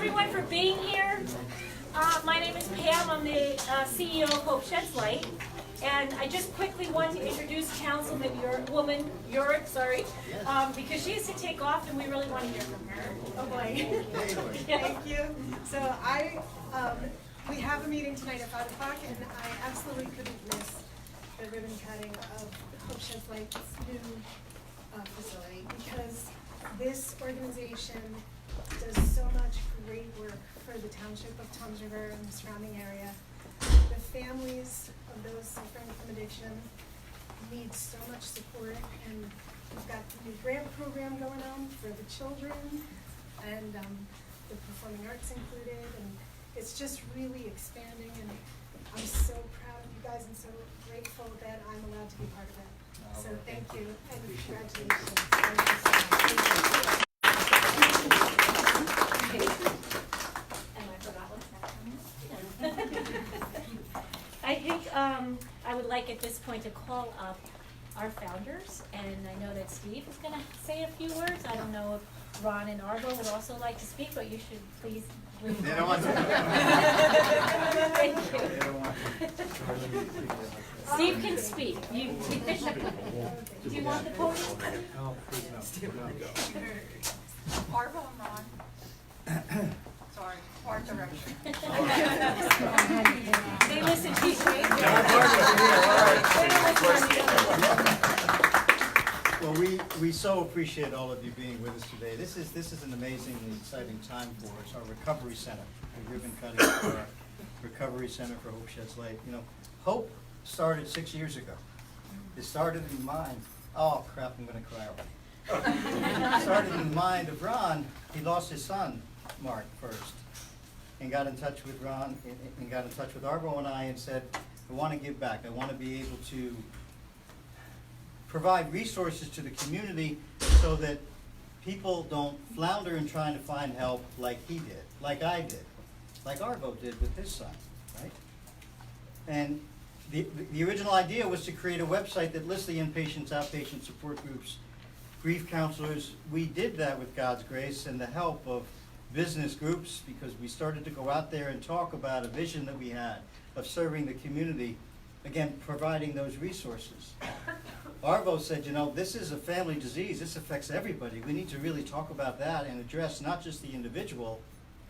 everyone for being here. My name is Pam. I'm the CEO of Hope Sheds Light. And I just quickly want to introduce Councilman Urick, because she has to take off and we really want to hear from her. Oh boy. Thank you. So we have a meeting tonight at 5 o'clock, and I absolutely couldn't miss the ribbon cutting of Hope Sheds Light's new facility, because this organization does so much great work for the township of Toms River and the surrounding area. The families of those suffering from addiction need so much support, and we've got the new grant program going on for the children, and the performing arts included, and it's just really expanding, and I'm so proud of you guys and so grateful that I'm allowed to be part of it. So thank you, and congratulations. Thank you so much. And I forgot what's happening. I think I would like at this point to call up our founders, and I know that Steve is going to say a few words. I don't know if Ron and Arvo would also like to speak, but you should please. They don't want to. Thank you. They don't want to. Steve can speak. Do you want the podium? No, please no. Arvo and Ron. Sorry, art direction. They listen to you. Well, we so appreciate all of you being with us today. This is an amazingly exciting time for us. Our recovery center, the ribbon cutting for our recovery center for Hope Sheds Light. You know, Hope started 6 years ago. It started in the mind. Oh crap! I'm going to cry already. It started in the mind of Ron. He lost his son, Mark, first, and got in touch with Ron and got in touch with Arvo and I and said, I want to give back. I want to be able to provide resources to the community so that people don't flounder in trying to find help like he did, like I did, like Arvo did with his son, right? And the original idea was to create a website that lists the inpatients, outpatient support groups, grief counselors. We did that with God's grace and the help of business groups, because we started to go out there and talk about a vision that we had of serving the community, again, providing those resources. Arvo said, you know, this is a family disease. This affects everybody. We need to really talk about that and address not just the individual.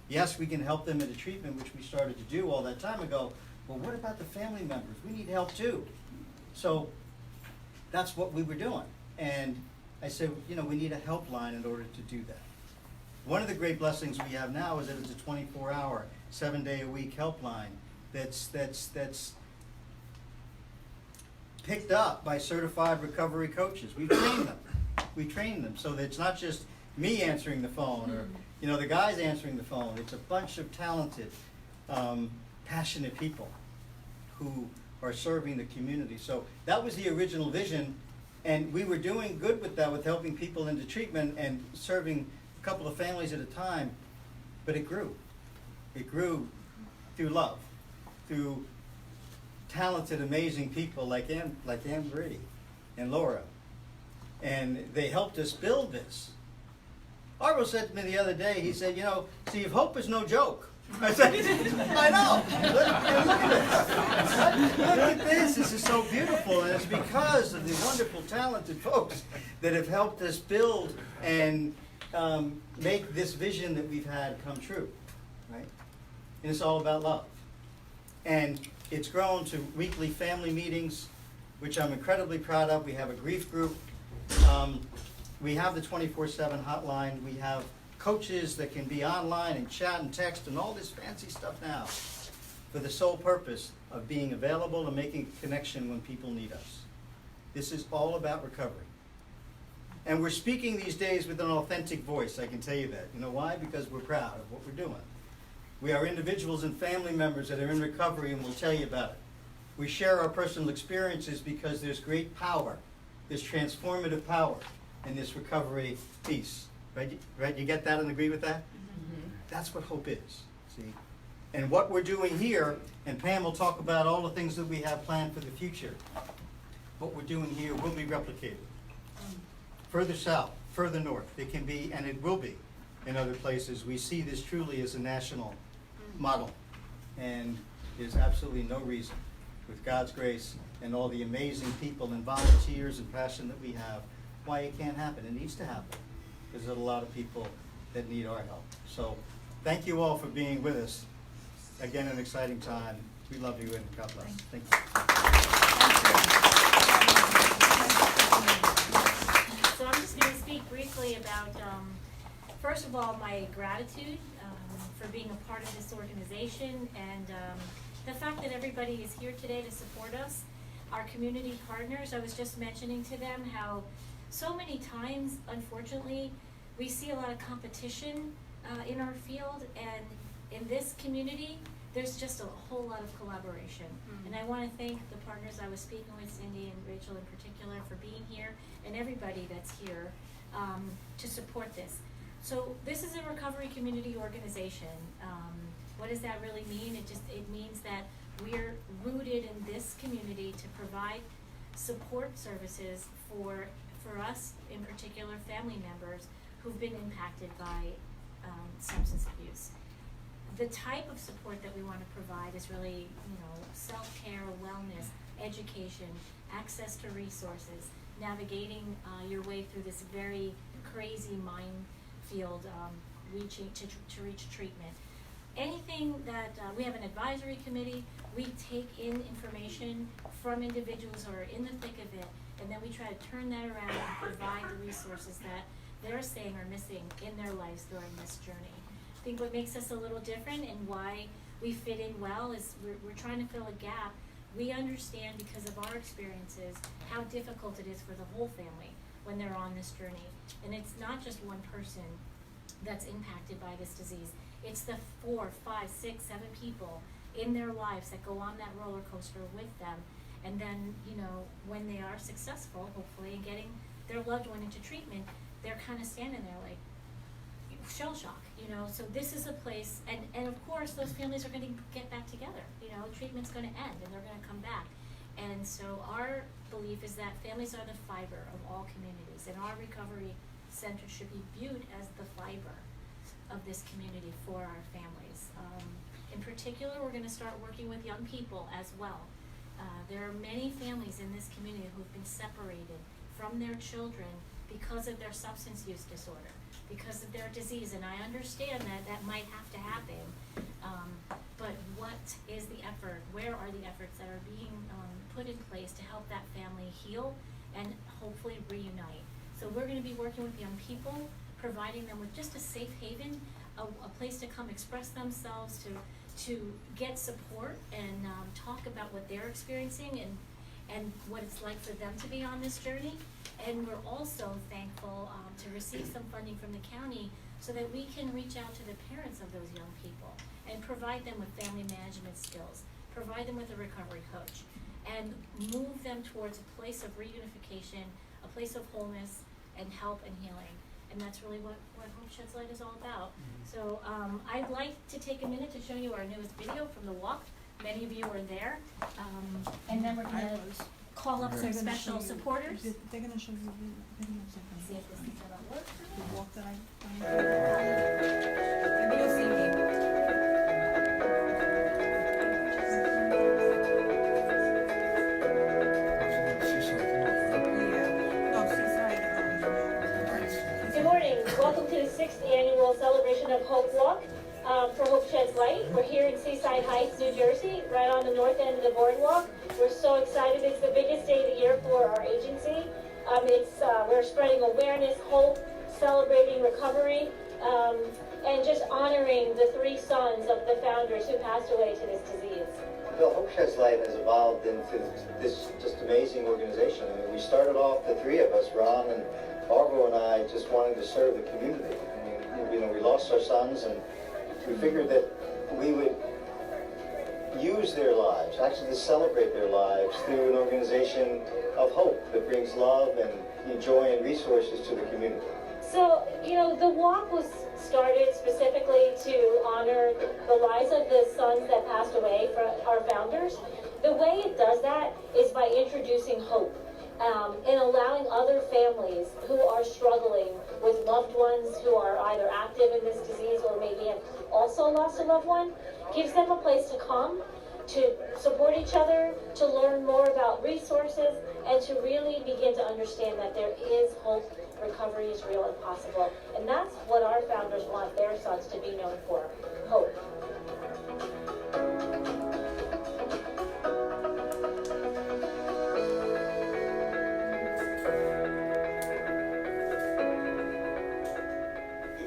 Yes, we can help them into treatment, which we started to do all that time ago, but what about the family members? We need help too. So that's what we were doing. And I said, you know, we need a helpline in order to do that. One of the great blessings we have now is that it's a 24-hour, 7-day-a-week helpline that's picked up by certified recovery coaches. We've trained them. We train them so that it's not just me answering the phone or, you know, the guys answering the phone. It's a bunch of talented, passionate people who are serving the community. So that was the original vision, and we were doing good with that, with helping people into treatment and serving a couple of families at a time, but it grew. It grew through love, through talented, amazing people like Ann Brady and Laura, and they helped us build this. Arvo said to me the other day, he said, you know, Steve, hope is no joke. I said, I know. Look at this. Look at this. This is so beautiful, and it's because of the wonderful, talented folks that have helped us build and make this vision that we've had come true, right? And it's all about love. And it's grown to weekly family meetings, which I'm incredibly proud of. We have a grief group. We have the 24/7 hotline. We have coaches that can be online and chat and text and all this fancy stuff now for the sole purpose of being available and making a connection when people need us. This is all about recovery. And we're speaking these days with an authentic voice, I can tell you that. You know why? Because we're proud of what we're doing. We are individuals and family members that are in recovery, and we'll tell you about it. We share our personal experiences because there's great power, there's transformative power in this recovery piece. Right? You get that and agree with that? Mm-hmm. That's what hope is, see? And what we're doing here, and Pam will talk about all the things that we have planned for the future. What we're doing here will be replicated. Further south, further north, it can be, and it will be, in other places, we see this truly as a national model. And there's absolutely no reason, with God's grace and all the amazing people and volunteers and passion that we have, why it can't happen. It needs to happen, because there's a lot of people that need our help. So thank you all for being with us. Again, an exciting time. We love you and God bless. Thank you. So I'm just going to speak briefly about, first of all, my gratitude for being a part of this organization, and the fact that everybody is here today to support us. Our community partners, I was just mentioning to them how so many times, unfortunately, we see a lot of competition in our field, and in this community, there's just a whole lot of collaboration. And I want to thank the partners I was speaking with, Cindy and Rachel in particular, for being here, and everybody that's here to support this. So this is a recovery community organization. What does that really mean? It means that we're rooted in this community to provide support services for us, in particular, family members who've been impacted by substance abuse. The type of support that we want to provide is really, self-care, wellness, education, access to resources, navigating your way through this very crazy minefield, to reach treatment. Anything that, we have an advisory committee, we take in information from individuals who are in the thick of it, and then we try to turn that around and provide the resources that they're saying are missing in their lives during this journey. I think what makes us a little different and why we fit in well is we're trying to fill a gap. We understand, because of our experiences, how difficult it is for the whole family when they're on this journey. And it's not just one person that's impacted by this disease. It's the 4, 5, 6, 7 people in their lives that go on that roller coaster with them. And then, when they are successful, hopefully, in getting their loved one into treatment, they're kind of standing there like shell shock, So this is a place, and of course, those families are going to get back together. Treatment's going to end, and they're going to come back. And so our belief is that families are the fiber of all communities, and our recovery center should be viewed as the fiber of this community for our families. In particular, we're going to start working with young people as well. There are many families in this community who've been separated from their children because of their substance use disorder, because of their disease, and I understand that might have to happen. But what is the effort? Where are the efforts that are being put in place to help that family heal and hopefully reunite? So we're going to be working with young people, providing them with just a safe haven, a place to come express themselves, to get support and talk about what they're experiencing and what it's like for them to be on this journey. And we're also thankful to receive some funding from the county so that we can reach out to the parents of those young people and provide them with family management skills, provide them with a recovery coach, and move them towards a place of reunification, a place of wholeness and help and healing. And that's really what Hope Sheds Light is all about. So I'd like to take a minute to show you our newest video from the walk. Many of you were there. And then we're going to call up some special supporters. They're going to show you the videos of See if this is going to work. the walk that I Maybe you'll see me. Good morning. Welcome to the 6th annual celebration of Hope Walk for Hope Sheds Light. We're here in Seaside Heights, New Jersey, right on the north end of the boardwalk. We're so excited. It's the biggest day of the year for our agency. We're spreading awareness, hope, celebrating recovery, and just honoring the 3 sons of the founders who passed away to this disease. Bill, Hope Sheds Light has evolved into this just amazing organization. I mean, we started off, the 3 of us, Ron and Barbara and I, just wanting to serve the community. I mean, we lost our sons, and we figured that we would use their lives, actually to celebrate their lives through an organization of hope that brings love and joy and resources to the community. So, the walk was started specifically to honor the lives of the sons that passed away from our founders. The way it does that is by introducing hope. in allowing other families who are struggling with loved ones who are either active in this disease or maybe have also lost a loved one, gives them a place to come, to support each other, to learn more about resources, and to really begin to understand that there is hope, recovery is real and possible. And that's what our founders want their sons to be known for, hope.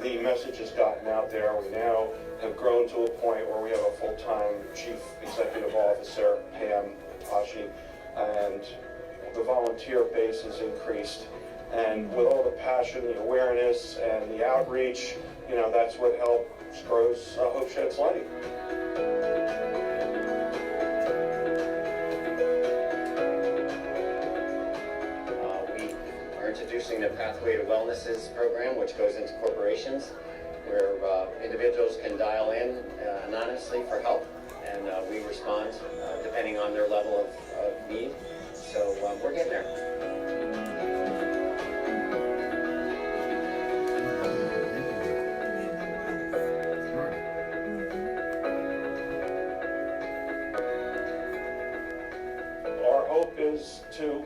The message has gotten out there. We now have grown to a point where we have a full-time chief executive officer, Pam Pashi, and the volunteer base has increased. And with all the passion, the awareness, and the outreach, you know, that's what helps grows Hope Sheds Light. We are introducing the Pathway to Wellnesses program, which goes into corporations, where individuals can dial in anonymously for help, and we respond depending on their level of need. So we're getting there. Our hope is to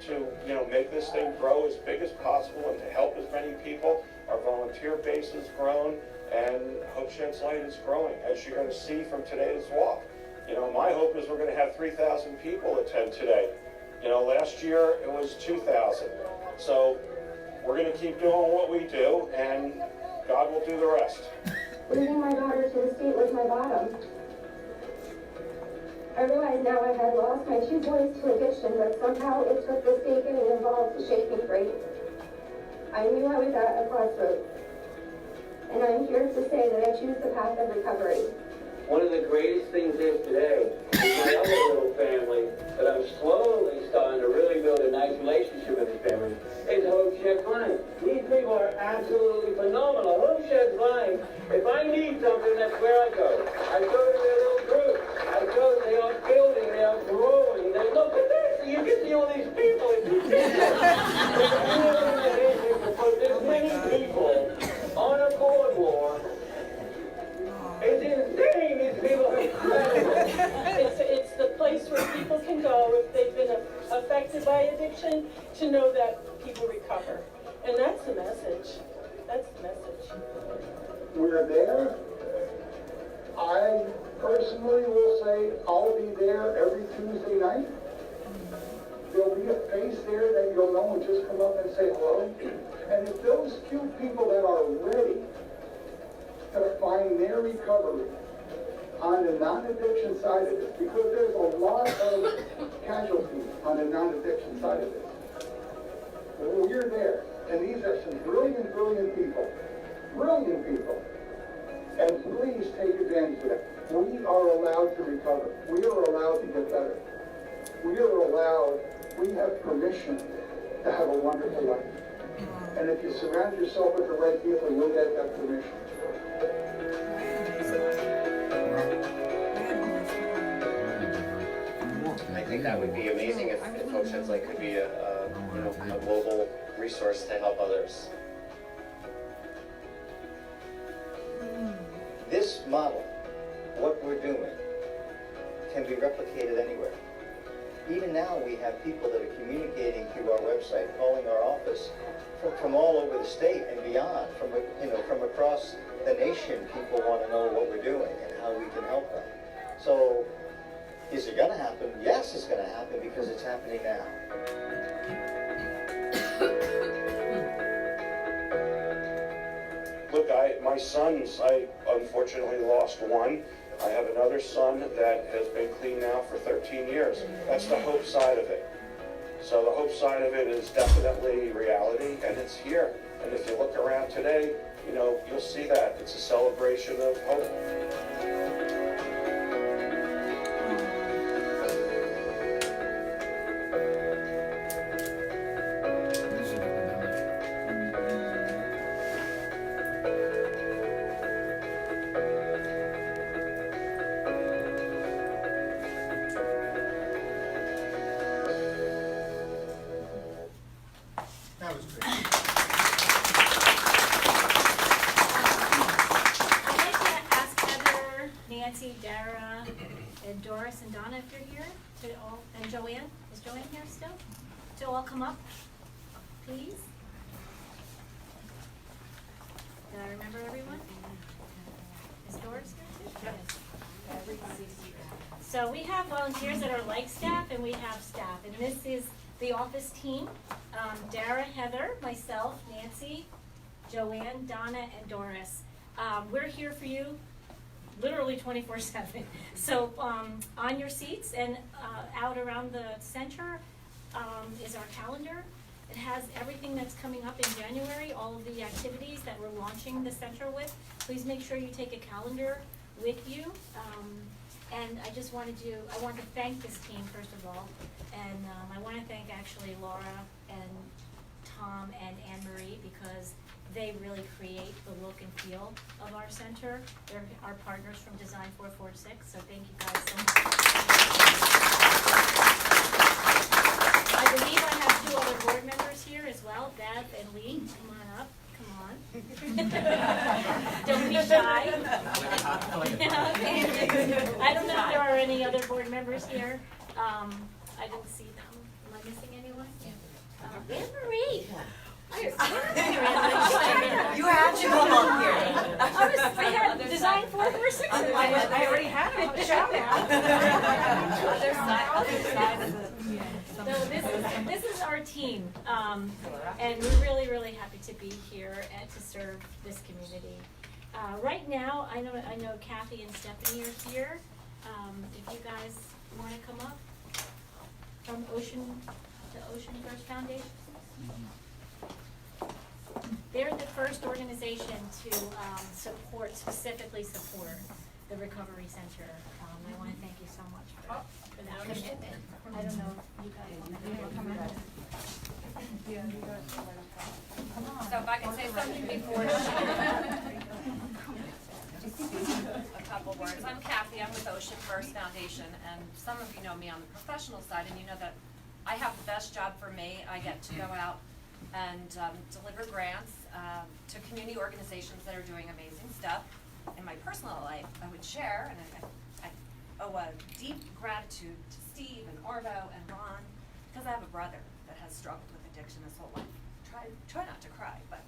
you know, make this thing grow as big as possible and to help as many people. Our volunteer base has grown, and Hope Sheds Light is growing, as you're going to see from today's walk. You know, my hope is we're going to have 3,000 people attend today. You know, last year it was 2,000. So we're going to keep doing what we do, and God will do the rest. Losing my daughter to the state was my bottom. I realized now I had lost my 2 boys to addiction, but somehow it took the state getting involved to shake me free. I knew I was at a crossroads, and I'm here to say that I choose the path of recovery. One of the greatest things is today is my other little family that I'm slowly starting to really build a nice relationship with this family is Hope Sheds Light. These people are absolutely phenomenal. Hope Sheds Light, if I need something, that's where I go. I go to their little group. I go, they are building, they are growing. They look at this, you can see all these people. It's ridiculous. It's really amazing to put this many people on a boardwalk. It's insane, these people are incredible. It's the place where people can go if they've been affected by addiction to know that people recover. And that's the message. That's the message. We're there. I personally will say I'll be there every Tuesday night. There'll be a face there that you'll know and just come up and say hello. And if those few people that are ready to find their recovery on the non-addiction side of this, because there's a lot of casualties on the non-addiction side of this. Well, we're there, and these are some brilliant, brilliant people. Brilliant people. And please take advantage of that. We are allowed to recover. We are allowed to get better. We have permission to have a wonderful life. And if you surround yourself with the right people, you'll get that permission. I think that would be amazing if Hope Sheds Light could be a global resource to help others. This model, what we're doing, can be replicated anywhere. Even now, we have people that are communicating through our website, calling our office from all over the state and beyond, from across the nation. People want to know what we're doing and how we can help them. So, is it going to happen? Yes, it's going to happen because it's happening now. Look, my sons, I unfortunately lost one. I have another son that has been clean now for 13 years. That's the hope side of it. So the hope side of it is definitely reality, and it's here. And if you look around today, you'll see that. It's a celebration of hope. Doris and Donna, if you're here, to all, and Joanne, is Joanne here still? To all come up, please. Did I remember everyone? Is Doris here too? Yes. So we have volunteers that are like staff and we have staff, and this is the office team. Dara, Heather, myself, Nancy, Joanne, Donna, and Doris. We're here for you literally 24/7. So on your seats and out around the center is our calendar. It has everything that's coming up in January, all of the activities that we're launching the center with. Please make sure you take a calendar with you. And I just wanted to, I want to thank this team first of all. And I want to thank actually Laura and Tom and Anne Marie because they really create the look and feel of our center. They're our partners from Design 446, so thank you guys so much. I believe I have 2 other board members here as well, Bev and Lee. Come on up, come on. Don't be shy. I don't know if there are any other board members here. I didn't see them. Am I missing anyone? Anne Marie. You had to come up here. I had Design 446. I already had it. Shout out. Other side of the. So this is our team, and we're really, really happy to be here and to serve this community. Right now, I know Kathy and Stephanie are here. If you guys want to come up from the Ocean First Foundation. They're the first organization to specifically support the Recovery Center. I want to thank you so much for that commitment. I don't know if you guys want to come in. So if I can say something before a couple words. I'm Kathy, I'm with Ocean First Foundation, and some of you know me on the professional side, and you know that I have the best job for me. I get to go out and deliver grants to community organizations that are doing amazing stuff. In my personal life, I would share, and I owe a deep gratitude to Steve and Orvo and Ron, because I have a brother that has struggled with addiction his whole life. Try not to cry, but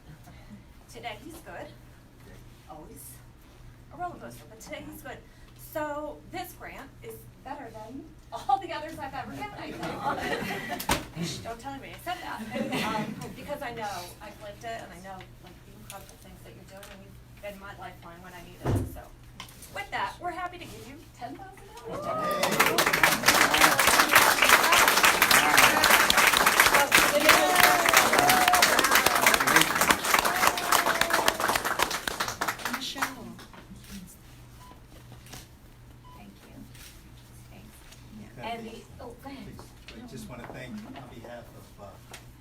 today he's good. Always a roller coaster, but today he's good. So this grant is better than all the others I've ever had, I know. Don't tell me I said that. Because I know I've lived it, and I know like the incredible things that you're doing, and you've been my lifeline when I needed it. So with that, we're happy to give you $10,000. I just want to thank, on behalf of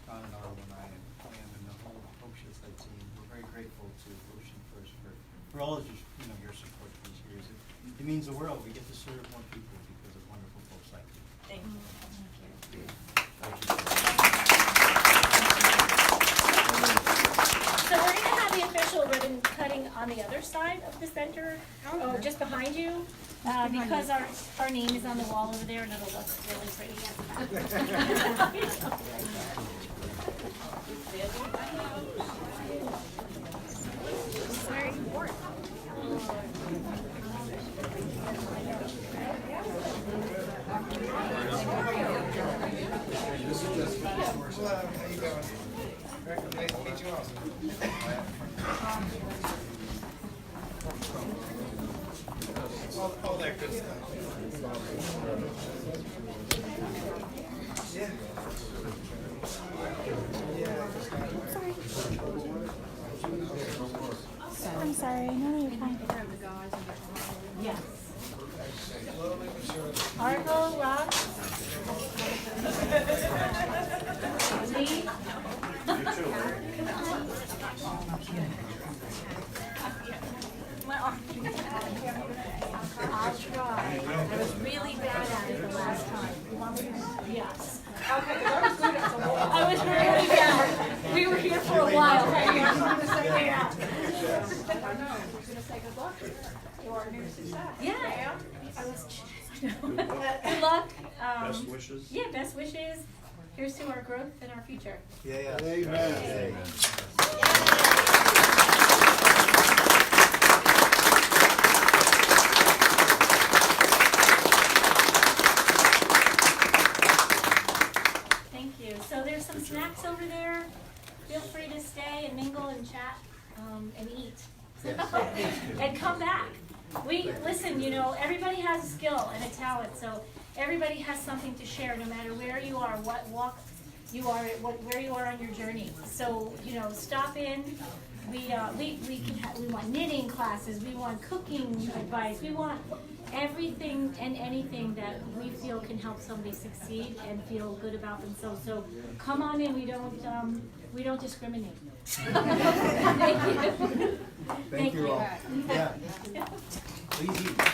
Don and Arlen and I and Pam and the whole Hope Sheds Light team, we're very grateful to Ocean First for all of your support these years. It means the world. We get to serve more people because of wonderful folks like you. Thank you. So we're going to have the official ribbon cutting on the other side of the center, just behind you, because our name is on the wall over there and it'll look really pretty at the back. It's very important. Hello, how you doing? Nice to meet you also. All that good stuff. Yeah. I'm sorry. No, you're fine. Yes. Argo, Rob. Lee. I'll try. I was really bad at it the last time. Yes. Okay, I was good at the wall. I was really bad. We were here for a while. I just wanted to say that. I know, we're gonna say good luck to our new success. Yeah. I was, Good luck. good luck. Best wishes. Yeah, best wishes. Here's to our growth and our future. Yeah. Amen. Thank you. So there's some snacks over there. Feel free to stay and mingle and chat, and eat. And come back. Listen, you know, everybody has a skill and a talent, so everybody has something to share, no matter where you are, what walk you are, where you are on your journey. So, you know, stop in. We want knitting classes, we want cooking advice, we want everything and anything that we feel can help somebody succeed and feel good about themselves. So come on in, we don't discriminate. Thank you. Thank you all. Yeah. Please eat.